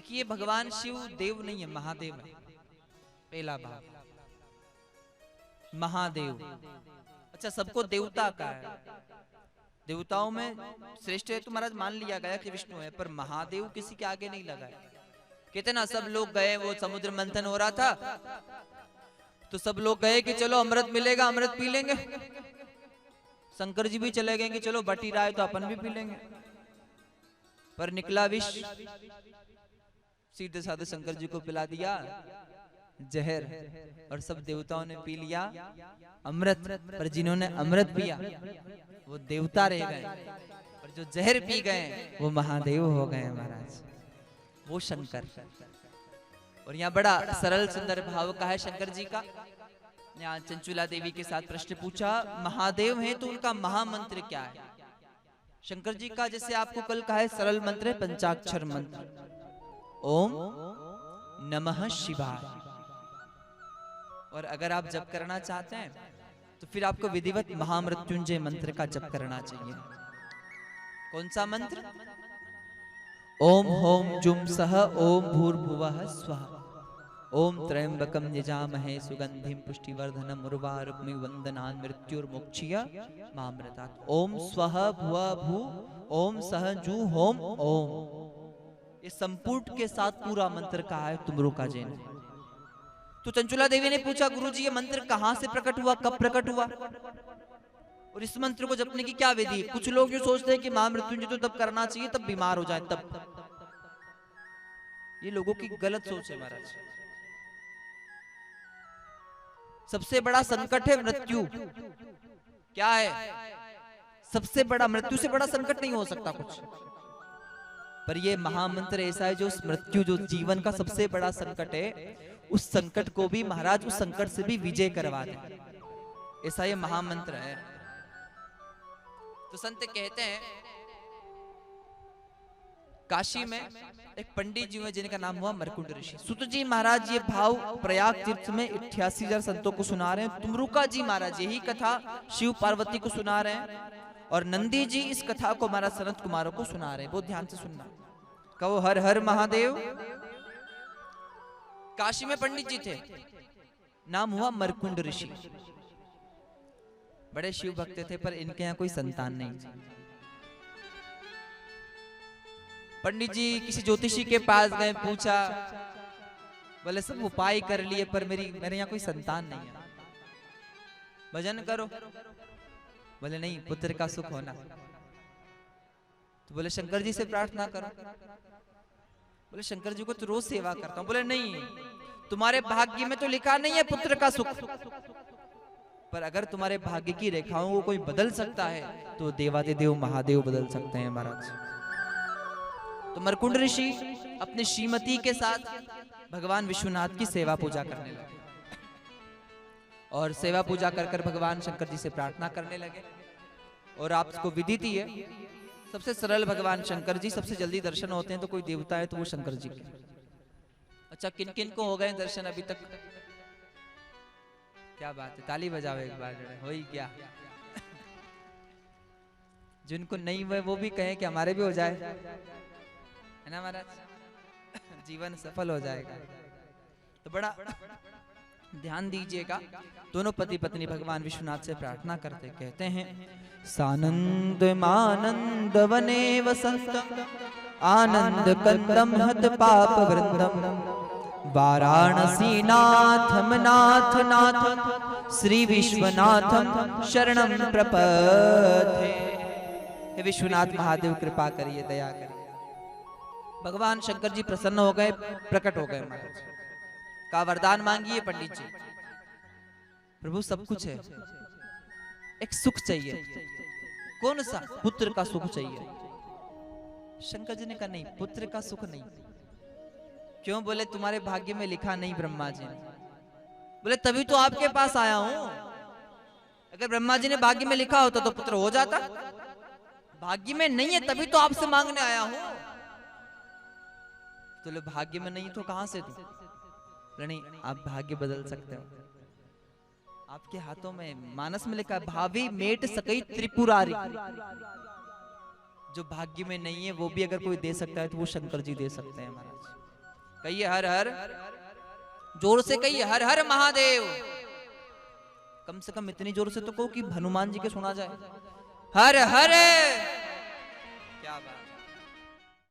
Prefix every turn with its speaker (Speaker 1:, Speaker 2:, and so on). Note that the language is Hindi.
Speaker 1: देखिए भगवान शिव देव नहीं है, महादेव है। पहला भाव महादेव। अच्छा, सबको देवता का है, देवताओं में श्रेष्ठ है तो महाराज मान लिया गया कि विष्णु है, पर महादेव किसी के आगे नहीं लगा है। कहते ना सब लोग गए, वो समुद्र मंथन हो रहा था तो सब लोग गए कि चलो अमृत मिलेगा, अमृत पी लेंगे। शंकर जी भी चले गए कि चलो बटी रहा है तो अपन भी पी लेंगे, पर निकला विष। सीधे साधे शंकर जी को पिला दिया जहर, और सब देवताओं ने पी लिया अमृत। पर जिन्होंने अमृत पिया वो देवता रह गए, और जो जहर पी गए वो महादेव हो गए महाराज, वो शंकर। और यहाँ बड़ा सरल सुंदर भाव का है शंकर जी का। यहाँ चंचुला देवी के साथ प्रश्न पूछा, महादेव है तो उनका महामंत्र क्या है? शंकर जी का जैसे आपको कल कहा है सरल मंत्र है, पंचाक्षर मंत्र, ओम नमः शिवाय। और अगर आप जप करना चाहते हैं तो फिर आपको विधिवत महामृत्युंजय मंत्र का जप करना चाहिए। कौन सा मंत्र? ओम होम जुम सह ओम भूर्भुवः स्वः ओम त्र्यंबकम यजामहे सुगंधिम पुष्टिवर्धनम उर्वारुकमिव वंदनान् मृत्युर्मुक्षीय मामृतात्। ओम स्वः भुवः भू ओम सह जू होम ओम। ये संपूर्ण के साथ पूरा मंत्र कहा है तुमरू का जैन। तो चंचुला देवी ने पूछा, गुरुजी ये मंत्र कहां से प्रकट हुआ, कब प्रकट हुआ, और इस मंत्र को जपने की क्या विधि? कुछ लोग जो सोचते हैं कि महामृत्युंजय तो तब करना चाहिए तब बीमार हो जाए तब। ये लोगों की गलत सोच है महाराज। सबसे बड़ा संकट है मृत्यु। क्या है? सबसे बड़ा, मृत्यु से बड़ा संकट नहीं हो सकता कुछ। पर ये महामंत्र ऐसा है जो मृत्यु, जो जीवन का सबसे बड़ा संकट है, उस संकट को भी महाराज उस संकट से भी विजय करवा दे, ऐसा ये महामंत्र है। तो संत कहते हैं काशी में एक पंडित जी हुए जिनका नाम हुआ मरकुंड ऋषि। सुत जी महाराज ये भाव प्रयाग तीर्थ में 88,000 संतों को सुना रहे हैं। तुमरुका जी महाराज यही कथा शिव पार्वती को सुना रहे हैं, और नंदी जी इस कथा को महाराज सनत कुमारों को सुना रहे हैं। बहुत ध्यान से सुनना। कहो हर हर महादेव। काशी में पंडित जी थे, नाम हुआ मरकुंड ऋषि। बड़े शिव भक्त थे, पर इनके यहाँ कोई संतान नहीं थी। पंडित जी किसी ज्योतिषी के पास गए, पूछा, बोले सब उपाय कर लिए पर मेरे यहाँ कोई संतान नहीं है, भजन करो। बोले नहीं, पुत्र का सुख होना। तो बोले शंकर जी से प्रार्थना करो। बोले शंकर जी को तो रोज सेवा करता हूं। बोले नहीं, तुम्हारे भाग्य में तो लिखा नहीं है पुत्र का सुख, पर अगर तुम्हारे भाग्य की रेखाओं को कोई बदल सकता है तो देवादिदेव महादेव बदल सकते हैं महाराज। तो मरकुंड ऋषि अपने श्रीमती के साथ भगवान विश्वनाथ की सेवा पूजा करने लगे, और सेवा पूजा कर कर भगवान शंकर जी से प्रार्थना करने लगे। और आपको विदित ही है, सबसे सरल भगवान शंकर जी, सबसे जल्दी दर्शन होते हैं तो कोई देवता है तो वो शंकर जी के। अच्छा, किन किन को हो गए दर्शन अभी तक? क्या बात है, ताली बजाओ एक बार, हो ही क्या। जिनको नहीं हुए वो भी कहें कि हमारे भी हो जाए, है ना महाराज, जीवन सफल हो जाएगा। तो बड़ा ध्यान दीजिएगा। दोनों पति पत्नी भगवान विश्वनाथ से प्रार्थना करते, कहते हैं सानंद मानंद वने वसंत आनंद कंदम हत पाप वृंदम वाराणसी नाथम नाथ नाथ श्री विश्वनाथम शरणम प्रपद्ये। हे विश्वनाथ महादेव कृपा करिए, दया करिए। भगवान शंकर जी प्रसन्न हो गए, प्रकट हो गए महाराज। का वरदान मांगिए पंडित जी। प्रभु सब कुछ है, एक सुख चाहिए। कौन सा? पुत्र का सुख चाहिए। शंकर जी ने कहा नहीं, पुत्र का सुख नहीं। क्यों? बोले तुम्हारे भाग्य में लिखा नहीं ब्रह्मा जी ने। बोले तभी तो आपके पास आया हूं। अगर ब्रह्मा जी ने भाग्य में लिखा होता तो पुत्र हो जाता, भाग्य में नहीं है तभी तो आपसे मांगने आया हूं। तो भाग्य में नहीं तो कहां से तू? नहीं, आप भाग्य बदल सकते हो, आपके हाथों में। मानस में लिखा भावी मेट सकई त्रिपुरारी। जो भाग्य में नहीं है वो भी अगर कोई दे सकता है तो वो शंकर जी दे सकते हैं महाराज। कहिए हर हर, जोर से कहिए हर हर महादेव। कम से कम इतनी जोर से तो कहो कि हनुमान जी के सुना जाए, हर हर। क्या बात।